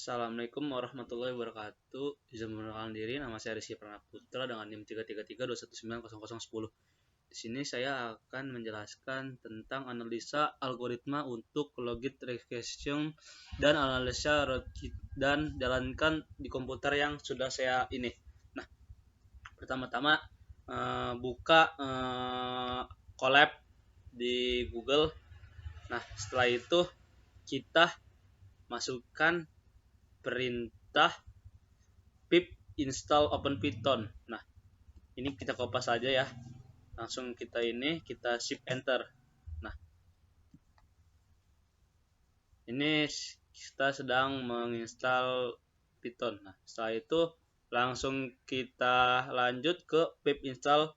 Assalamualaikum warahmatullahi wabarakatuh. Izin memperkenalkan diri, nama saya Rizky Pranaputra dengan NIM 333219010. Di sini saya akan menjelaskan tentang analisa algoritma untuk logit regression dan analisa dan jalankan di komputer yang sudah saya ini. Nah, pertama-tama buka Colab di Google. Nah, setelah itu kita masukkan perintah pip install OpenPython. Nah, ini kita kopas saja ya. Langsung kita shift enter. Nah, ini kita sedang menginstal Python. Nah, setelah itu langsung kita lanjut ke pip install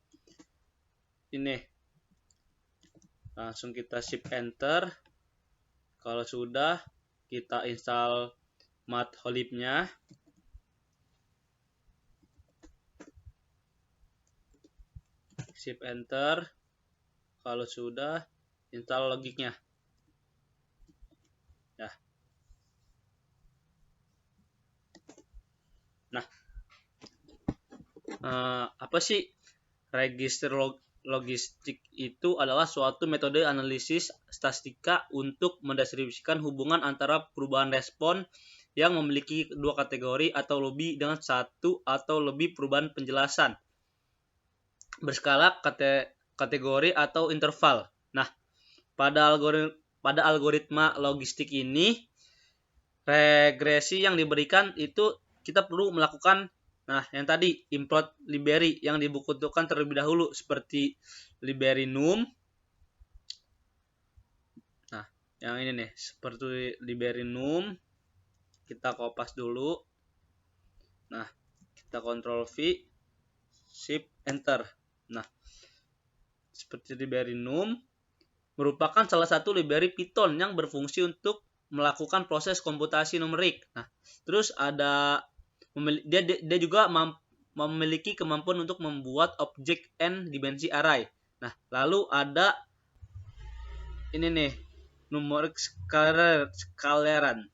ini. Langsung kita shift enter. Kalau sudah, kita install mathlib-nya. Shift enter. Kalau sudah, install logiknya. Ya. Nah, apa sih register logistik? Itu adalah suatu metode analisis statistika untuk mendistribusikan hubungan antara perubahan respon yang memiliki dua kategori atau lebih dengan satu atau lebih perubahan penjelasan berskala kategori atau interval. Nah, pada algoritma logistik ini, regresi yang diberikan itu kita perlu melakukan yang tadi import library yang dibutuhkan terlebih dahulu seperti library num. Nah, yang ini nih seperti library num. Kita kopas dulu. Nah, kita Ctrl V, Shift Enter. Nah, seperti library num merupakan salah satu library Python yang berfungsi untuk melakukan proses komputasi numerik. Nah, terus ada dia juga memiliki kemampuan untuk membuat objek n dimensi array. Nah, lalu ada ini nih, numeric scalaran.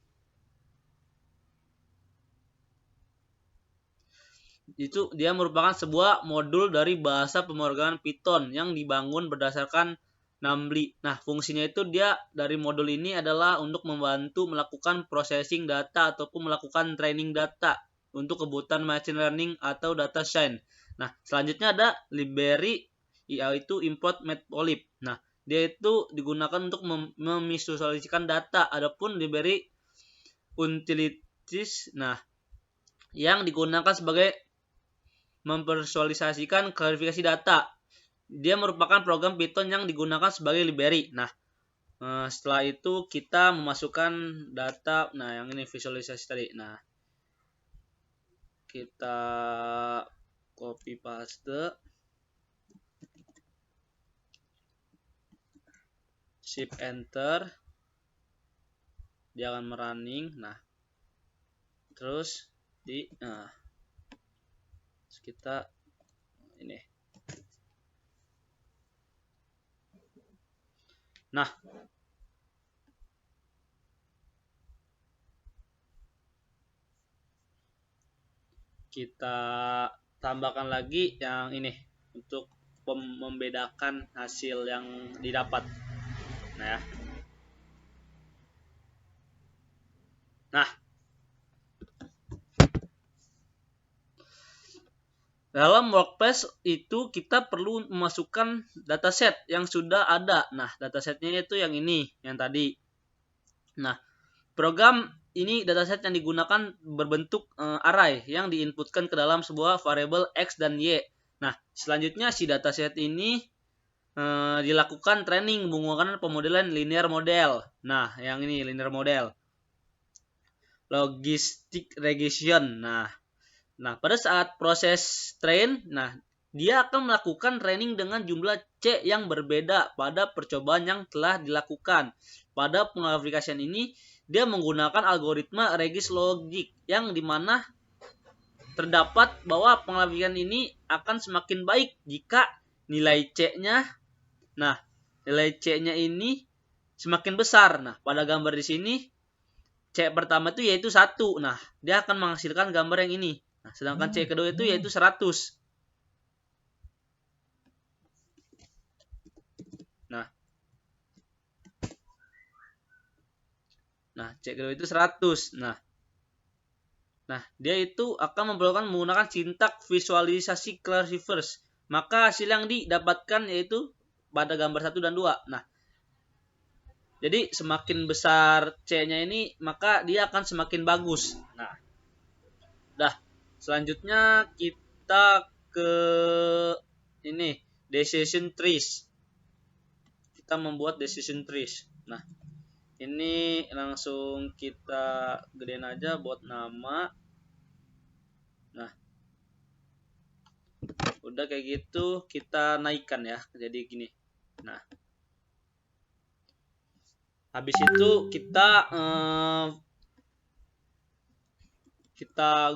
Itu dia merupakan sebuah modul dari bahasa pemrograman Python yang dibangun berdasarkan NumPy. Nah, fungsinya itu dia dari modul ini adalah untuk membantu melakukan processing data ataupun melakukan training data untuk kebutuhan machine learning atau data science. Nah, selanjutnya ada library yaitu import matplotlib. Nah, dia itu digunakan untuk memvisualisasikan data. Adapun library utilities, nah, yang digunakan sebagai memvisualisasikan klarifikasi data. Dia merupakan program Python yang digunakan sebagai library. Nah, setelah itu kita memasukkan data. Nah, yang ini visualisasi tadi. Nah, kita copy paste, shift enter, dia akan merunning. Nah, terus kita ini. Nah, kita tambahkan lagi yang ini untuk membedakan hasil yang didapat. Nah, ya. Nah, dalam workspace itu kita perlu memasukkan dataset yang sudah ada. Nah, datasetnya itu yang ini, yang tadi. Nah, program ini dataset yang digunakan berbentuk array yang diinputkan ke dalam sebuah variabel X dan Y. Nah, selanjutnya si dataset ini dilakukan training menggunakan pemodelan linear model. Nah, yang ini linear model. Logistic regression. Nah, pada saat proses train, dia akan melakukan training dengan jumlah C yang berbeda pada percobaan yang telah dilakukan. Pada pengaplikasian ini, dia menggunakan algoritma regression logic yang dimana terdapat bahwa pengaplikasian ini akan semakin baik jika nilai C-nya, nilai C-nya ini semakin besar. Nah, pada gambar di sini C pertama itu yaitu 1. Nah, dia akan menghasilkan gambar yang ini. Nah, sedangkan C kedua itu yaitu 100. Nah, C kedua itu 100. Nah, dia itu akan menggunakan sintak visualisasi classifiers. Maka hasil yang didapatkan yaitu pada gambar 1 dan 2. Nah, jadi semakin besar C-nya ini, maka dia akan semakin bagus. Nah, selanjutnya kita ke ini, decision trees. Kita membuat decision trees. Nah, ini langsung kita gedein aja buat nama. Nah, udah kayak gitu kita naikkan ya, jadi gini. Nah, habis itu kita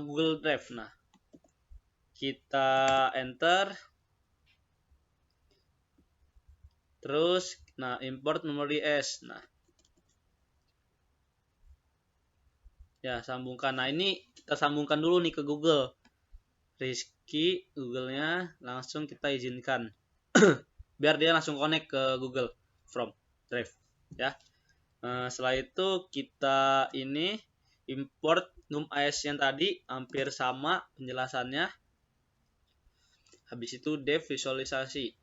Google Drive. Nah, kita enter, terus import memory S. Nah, ya sambungkan. Nah, ini kita sambungkan dulu nih ke Google. Rizky, Google-nya langsung kita izinkan biar dia langsung connect ke Google from Drive ya. Setelah itu kita ini import NumAS yang tadi, hampir sama penjelasannya. Habis itu dev visualisasi.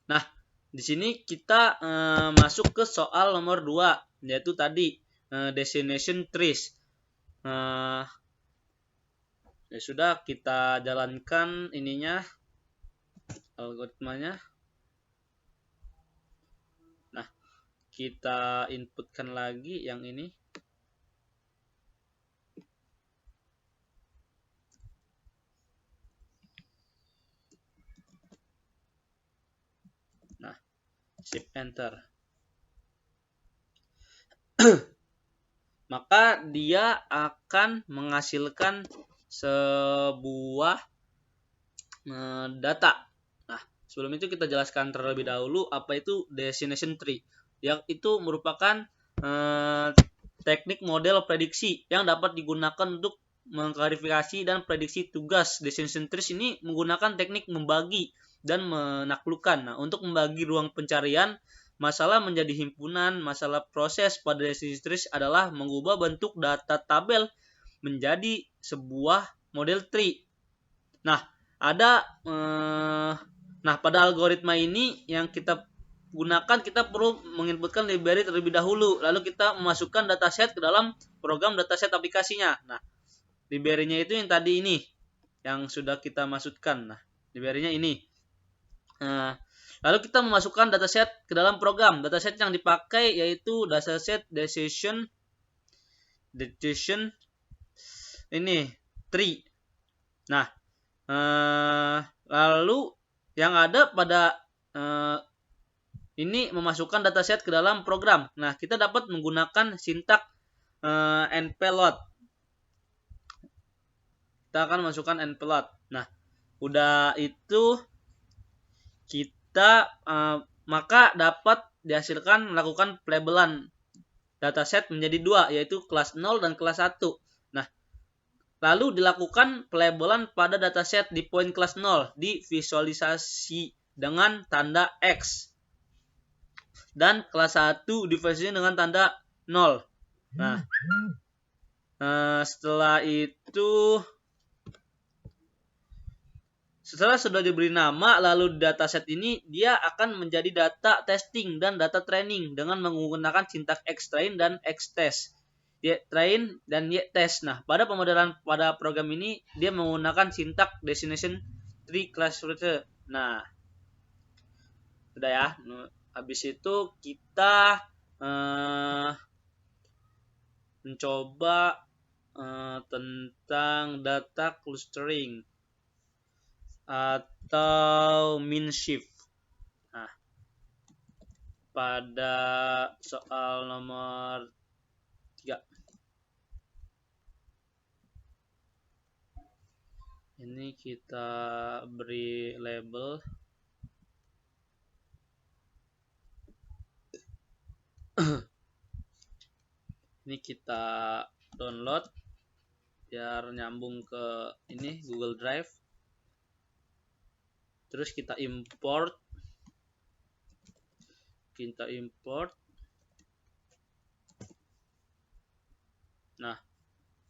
Nah, di sini kita masuk ke soal nomor 2, yaitu tadi destination trees. Ya sudah, kita jalankan ininya, algoritmanya. Nah, kita inputkan lagi yang ini. Nah, shift enter. Maka dia akan menghasilkan sebuah data. Nah, sebelum itu kita jelaskan terlebih dahulu apa itu destination tree. Yang itu merupakan teknik model prediksi yang dapat digunakan untuk mengklarifikasi dan prediksi tugas. Destination trees ini menggunakan teknik membagi dan menaklukkan. Nah, untuk membagi ruang pencarian masalah menjadi himpunan, masalah proses pada destination trees adalah mengubah bentuk data tabel menjadi sebuah model tree. Nah, pada algoritma ini yang kita gunakan, kita perlu menginputkan library terlebih dahulu, lalu kita memasukkan dataset ke dalam program dataset aplikasinya. Nah, library-nya itu yang tadi ini, yang sudah kita masukkan. Nah, library-nya ini. Lalu kita memasukkan dataset ke dalam program. Dataset yang dipakai yaitu dataset decision ini tree. Nah, lalu yang ada pada ini memasukkan dataset ke dalam program. Nah, kita dapat menggunakan sintak npload. Kita akan masukkan npload. Nah, udah itu kita maka dapat dihasilkan melakukan pelabelan dataset menjadi 2, yaitu kelas 0 dan kelas 1. Nah, lalu dilakukan pelabelan pada dataset di poin kelas 0 di visualisasi dengan tanda X. Dan kelas 1 divisualisasi dengan tanda 0. Nah, setelah itu, setelah sudah diberi nama, lalu dataset ini dia akan menjadi data testing dan data training dengan menggunakan sintak xtrain dan xtest. Train dan test. Nah, pada pemodelan pada program ini dia menggunakan sintak destination tree classifier. Nah, sudah ya. Habis itu kita mencoba tentang data clustering atau min shift. Nah, pada soal nomor 3. Ini kita beri label. Ini kita download biar nyambung ke ini Google Drive. Terus kita import. Nah,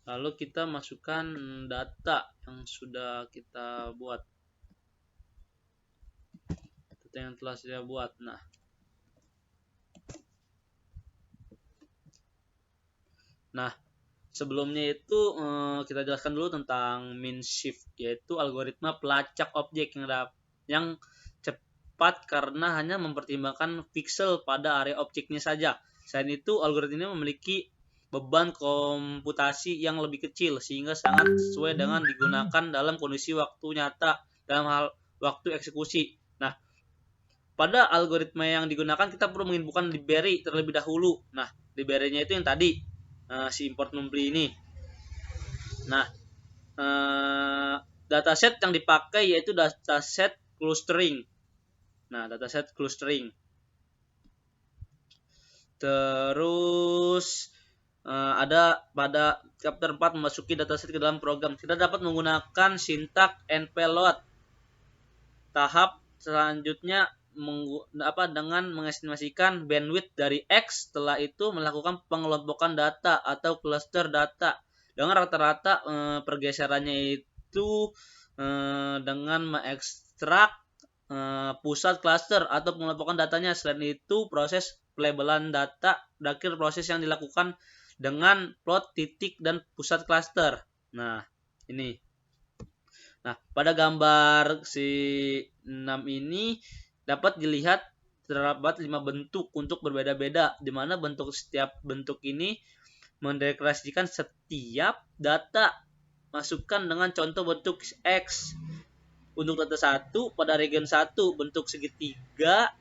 lalu kita masukkan data yang sudah kita buat. Data yang telah saya buat. Nah, sebelumnya itu kita jelaskan dulu tentang min shift, yaitu algoritma pelacak objek yang cepat karena hanya mempertimbangkan pixel pada area objeknya saja. Selain itu, algoritma ini memiliki beban komputasi yang lebih kecil sehingga sangat sesuai dengan digunakan dalam kondisi waktu nyata dalam hal waktu eksekusi. Nah, pada algoritma yang digunakan kita perlu menginputkan library terlebih dahulu. Nah, library-nya itu yang tadi si import membeli ini. Nah, dataset yang dipakai yaitu dataset clustering. Nah, dataset clustering. Terus ada pada chapter 4 memasuki dataset ke dalam program. Kita dapat menggunakan sintak npload. Tahap selanjutnya dengan mengestimasikan bandwidth dari X, setelah itu melakukan pengelompokan data atau cluster data dengan rata-rata pergeserannya itu dengan mengekstrak pusat cluster atau pengelompokan datanya. Selain itu proses pelabelan data berakhir proses yang dilakukan dengan plot titik dan pusat cluster. Nah, ini. Nah, pada gambar si 6 ini dapat dilihat terdapat 5 bentuk untuk berbeda-beda, di mana setiap bentuk ini mendeklarasikan setiap data. Masukkan dengan contoh bentuk X. Untuk data 1 pada region 1 bentuk segitiga.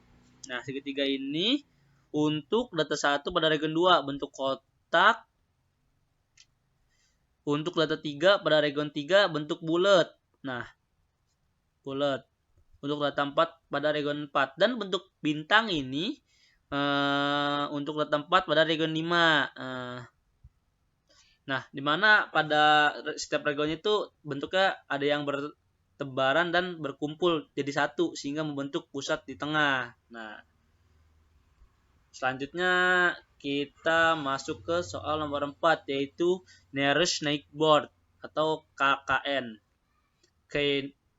Nah, segitiga ini untuk data 1 pada region 2 bentuk kotak. Untuk data 3 pada region 3 bentuk bulat. Nah, bulat. Untuk data 4 pada region 4. Dan bentuk bintang ini untuk data 4 pada region 5. Nah, dimana pada setiap region itu bentuknya ada yang bertebaran dan berkumpul jadi satu sehingga membentuk pusat di tengah. Nah, selanjutnya kita masuk ke soal nomor 4, yaitu Nearest Neighbor atau KKN.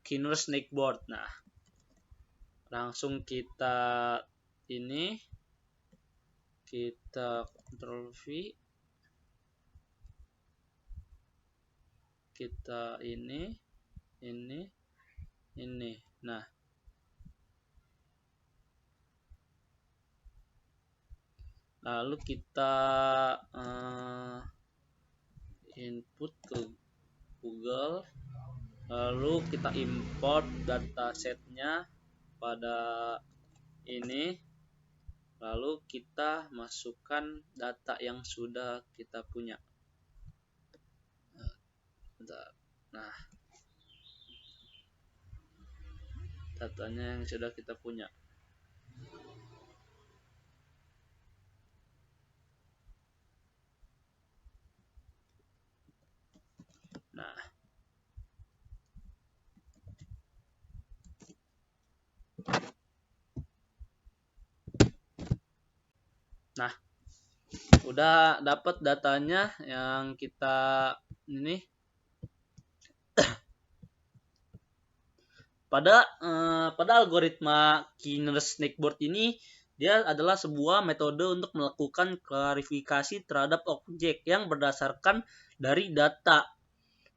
Nearest Neighbor. Nah, langsung kita Ctrl V, kita ini. Nah, lalu kita input ke Google, lalu kita import datasetnya pada ini, lalu kita masukkan data yang sudah kita punya. Nah, datanya yang sudah kita punya. Nah, udah dapat datanya yang kita ini. Pada algoritma Nearest Neighbor ini, dia adalah sebuah metode untuk melakukan klarifikasi terhadap objek yang berdasarkan dari data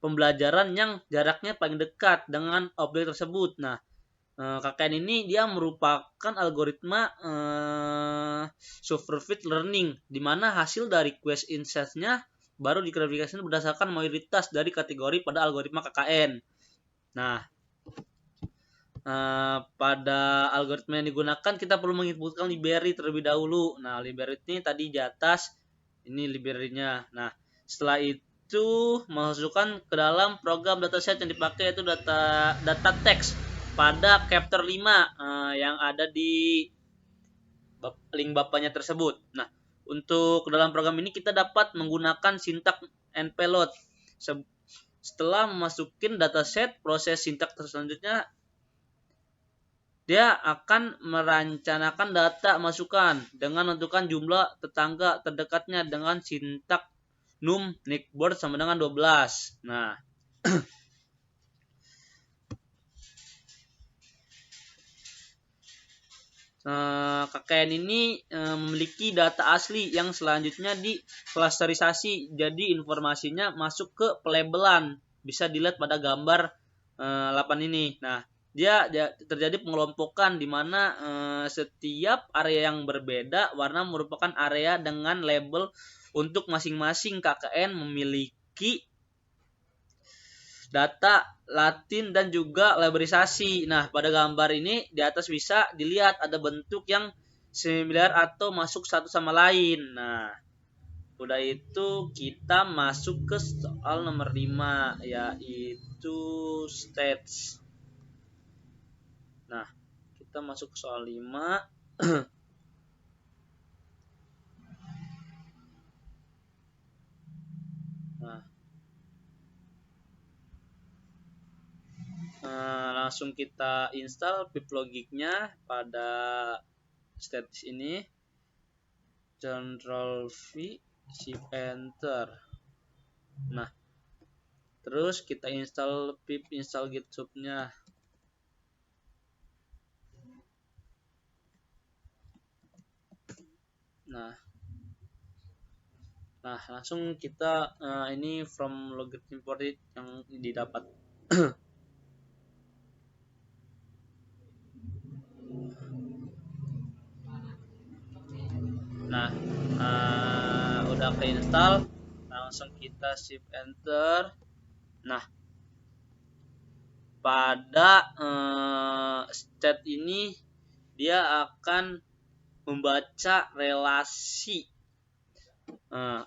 pembelajaran yang jaraknya paling dekat dengan objek tersebut. Nah, KKN ini dia merupakan algoritma supervised learning, di mana hasil dari quest insights-nya baru diklarifikasi berdasarkan mayoritas dari kategori pada algoritma KKN. Nah, pada algoritma yang digunakan kita perlu menginputkan library terlebih dahulu. Nah, library ini tadi di atas, ini library-nya. Nah, setelah itu itu masukkan ke dalam program dataset yang dipakai, yaitu data teks pada chapter 5 yang ada di link bapaknya tersebut. Nah, untuk dalam program ini kita dapat menggunakan sintak npload. Setelah memasukin dataset, proses sintak selanjutnya dia akan merencanakan data masukan dengan menentukan jumlah tetangga terdekatnya dengan sintak num nickboard sama dengan 12. Nah, KKN ini memiliki data asli yang selanjutnya diklasterisasi, jadi informasinya masuk ke pelabelan. Bisa dilihat pada gambar 8 ini. Nah, dia terjadi pengelompokan di mana setiap area yang berbeda warna merupakan area dengan label untuk masing-masing KKN memiliki data Latin dan juga labelisasi. Nah, pada gambar ini di atas bisa dilihat ada bentuk yang similar atau masuk satu sama lain. Nah, udah itu kita masuk ke soal nomor 5, yaitu stats. Nah, kita masuk ke soal 5. Nah, langsung kita install piplogicnya pada stats ini. Ctrl V, Shift Enter. Nah, terus kita install pip install GitHub-nya. Nah, langsung kita ini from logit imported yang didapat. Nah, udah keinstall, langsung kita shift enter. Nah, pada stat ini dia akan membaca relasi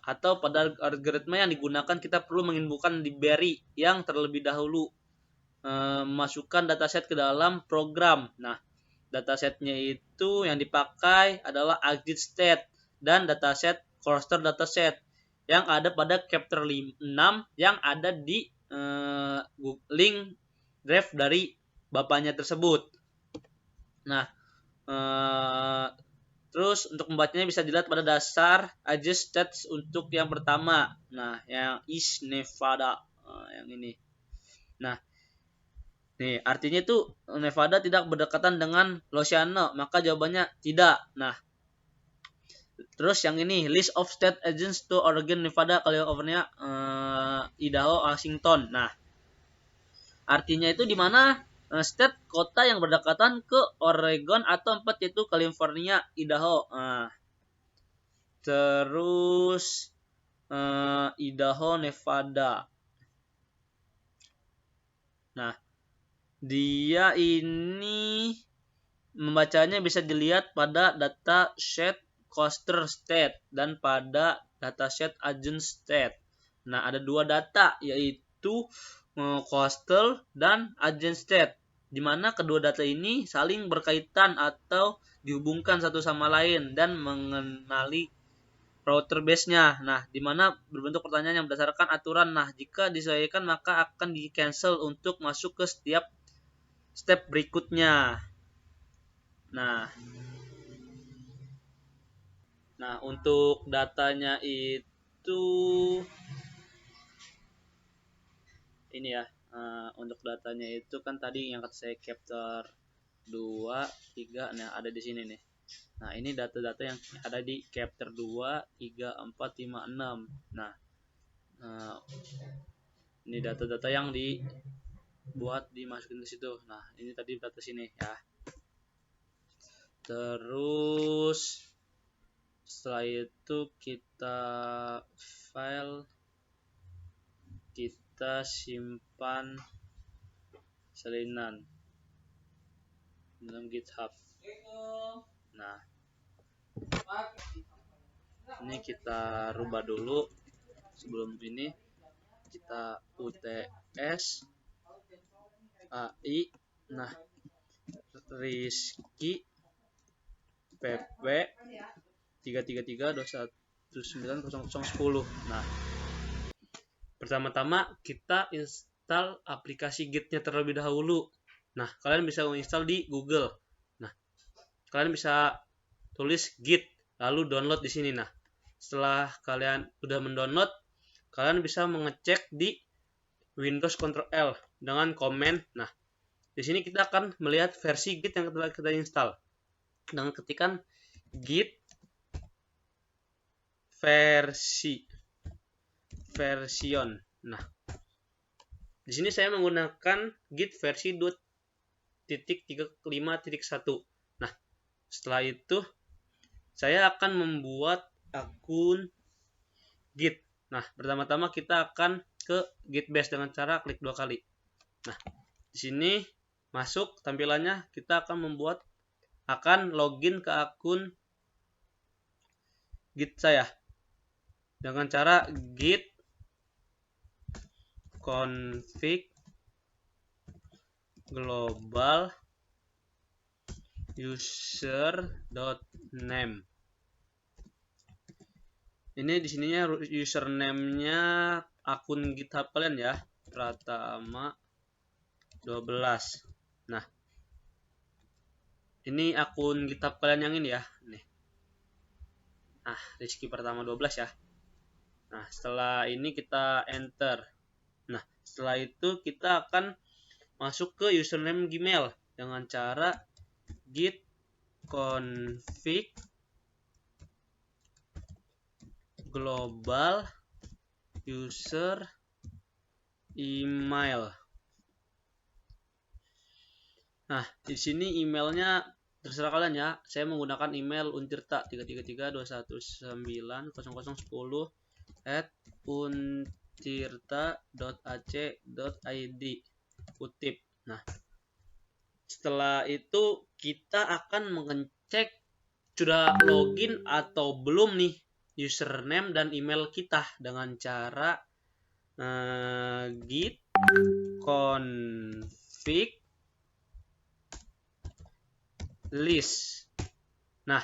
atau pada algoritma yang digunakan kita perlu menginputkan library yang terlebih dahulu masukkan dataset ke dalam program. Nah, datasetnya itu yang dipakai adalah exit state dan dataset cluster dataset yang ada pada chapter 6 yang ada di link drive dari bapaknya tersebut. Nah, terus untuk membacanya bisa dilihat pada dasar adjust stats untuk yang pertama. Nah, yang is Nevada yang ini. Nah, nih, artinya itu Nevada tidak berdekatan dengan Louisiana, maka jawabannya tidak. Nah, terus yang ini list of state agents to Oregon, Nevada, California, Idaho, Washington. Nah, artinya itu di mana state kota yang berdekatan ke Oregon atau 4 yaitu California, Idaho. Terus Idaho, Nevada. Nah, dia ini membacanya bisa dilihat pada dataset cluster state dan pada dataset agent state. Nah, ada dua data yaitu coastal dan agent state, di mana kedua data ini saling berkaitan atau dihubungkan satu sama lain dan mengenali router base-nya. Nah, di mana berbentuk pertanyaan yang berdasarkan aturan. Nah, jika disesuaikan maka akan di-cancel untuk masuk ke setiap step berikutnya. Nah, untuk datanya itu ini ya. Untuk datanya itu kan tadi yang kata saya chapter 2, 3, nah ada di sini nih. Nah, ini data-data yang ada di chapter 2, 3, 4, 5, 6. Nah, ini data-data yang dibuat dimasukin ke situ. Nah, ini tadi data sini ya. Terus setelah itu kita file, kita simpan salinan dalam GitHub. Nah, ini kita rubah dulu sebelum ini. kita UTS AI. Nah, Rizky PP 333219010. Nah, pertama-tama kita install aplikasi Git-nya terlebih dahulu. Nah, kalian bisa menginstal di Google. Nah, kalian bisa tulis Git lalu download di sini. Nah, setelah kalian udah mendownload, kalian bisa mengecek di Windows Ctrl L dengan komen. Nah, di sini kita akan melihat versi Git yang telah kita install. Dengan ketikan Git version. Nah, di sini saya menggunakan Git versi 2.35.1. Nah, setelah itu saya akan membuat akun Git. Nah, pertama-tama kita akan ke Gitbase dengan cara klik 2 kali. Nah, di sini masuk tampilannya, kita akan login ke akun Git saya dengan cara git config global user.name. Ini di sininya username-nya akun GitHub kalian ya, Pratama 12. Nah, ini akun GitHub kalian yang ini ya, nih. Nah, Rizky Pratama 12 ya. Nah, setelah ini kita enter. Nah, setelah itu kita akan masuk ke username Gmail dengan cara git config global user email. Nah, di sini emailnya terserah kalian ya. Saya menggunakan email untirta3332110@untirta.ac.id kutip. Nah, setelah itu kita akan mengecek sudah login atau belum nih username dan email kita dengan cara git config list. Nah,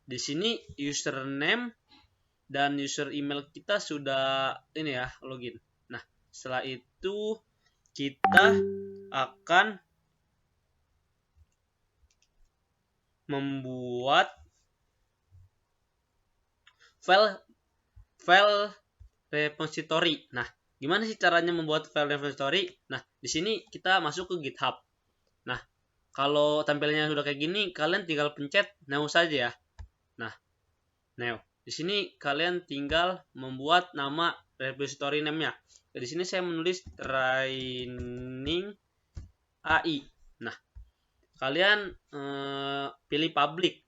di sini username dan user email kita sudah ini ya, login. Nah, setelah itu kita akan membuat file repository. Nah, gimana sih caranya membuat file repository? Nah, di sini kita masuk ke GitHub. Nah, kalau tampilnya sudah kayak gini, kalian tinggal pencet new saja ya. Nah, new. Di sini kalian tinggal membuat nama repository name-nya. Di sini saya menulis training AI. Nah, kalian pilih public.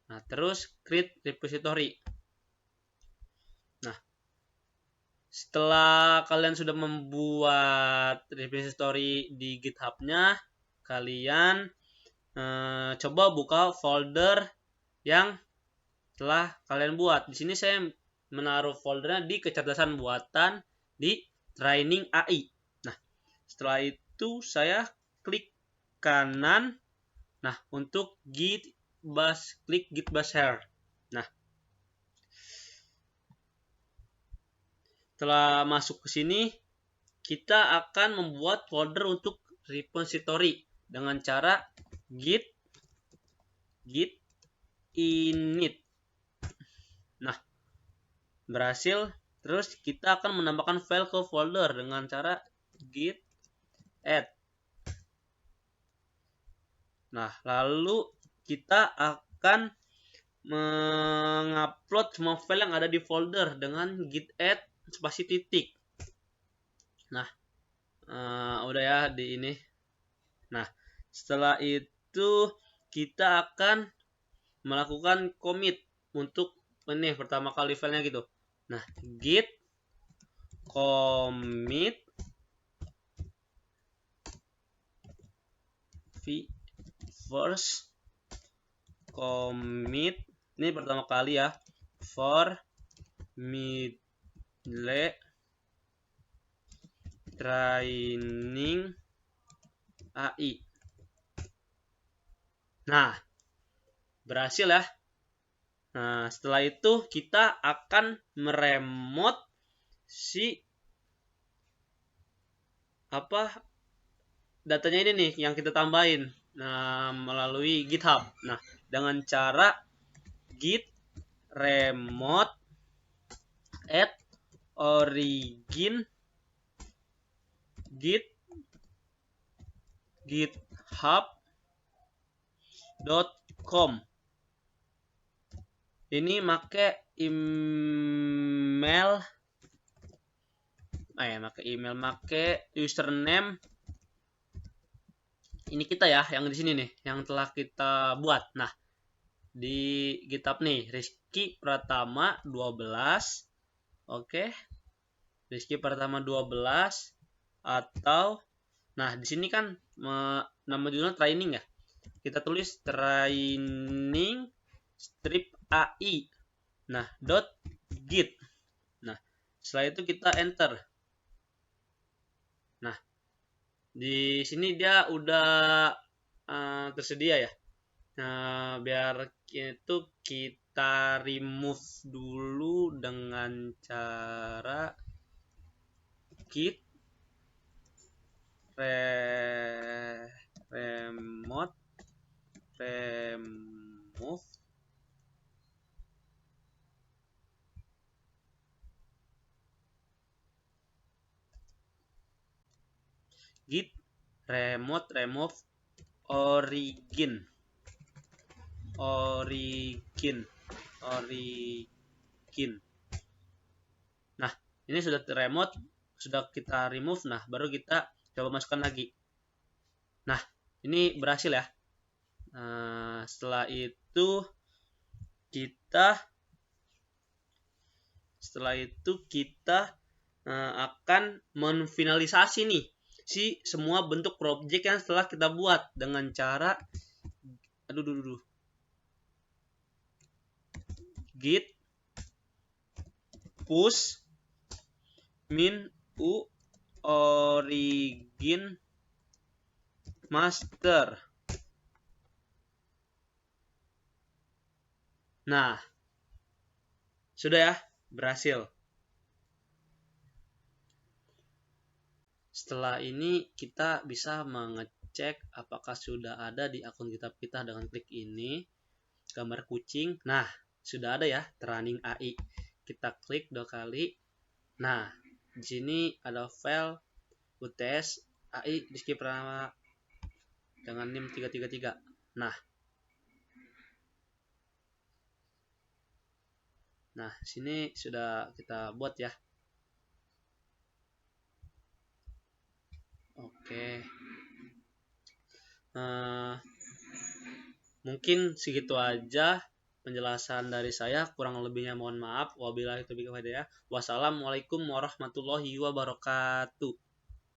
Nah, terus create repository. Nah, setelah kalian sudah membuat repository di GitHub-nya, kalian coba buka folder yang telah kalian buat. Di sini saya menaruh foldernya di kecerdasan buatan di training AI. Nah, setelah itu saya klik kanan. Nah, untuk klik git bash share. Nah, setelah masuk ke sini, kita akan membuat folder untuk repository dengan cara git init. Nah, berhasil. Terus kita akan menambahkan file ke folder dengan cara git add. Nah, lalu kita akan mengupload semua file yang ada di folder dengan git add spasi titik. Nah, udah ya di ini. Nah, setelah itu kita akan melakukan commit untuk ini pertama kali filenya gitu. Nah, git commit first commit ini pertama kali ya, for middle training AI. Nah, berhasil ya. Nah, setelah itu kita akan meremote si datanya ini nih yang kita tambahin. Nah, melalui GitHub. Nah, dengan cara git remote add origin github.com. Ini make email make username ini kita ya, yang di sini nih, yang telah kita buat. Nah, di GitHub nih, Rizky Pratama 12. Oke. Rizky Pratama 12 atau nah, di sini kan nama judulnya training ya. Kita tulis training strip AI. Nah, .git. Nah, setelah itu kita enter. Nah, di sini dia udah tersedia ya. Nah, biar itu kita remove dulu dengan cara git remote remove git remote remove origin. Nah, ini sudah remote, sudah kita remove. Nah, baru kita coba masukkan lagi. Nah, ini berhasil ya. Nah, setelah itu kita akan menfinalisasi nih si semua bentuk project yang setelah kita buat dengan cara git push min u origin master. Nah, sudah ya, berhasil. Setelah ini kita bisa mengecek apakah sudah ada di akun GitHub kita dengan klik ini, gambar kucing. Nah, sudah ada ya, training AI. Kita klik 2 kali. Nah, di sini ada file UTS AI Rizky Pratama dengan NIM 333. Nah, sini sudah kita buat ya. Oke. Mungkin segitu aja penjelasan dari saya, kurang lebihnya mohon maaf. Wabillahi taufiq wal hidayah. Wassalamualaikum warahmatullahi wabarakatuh.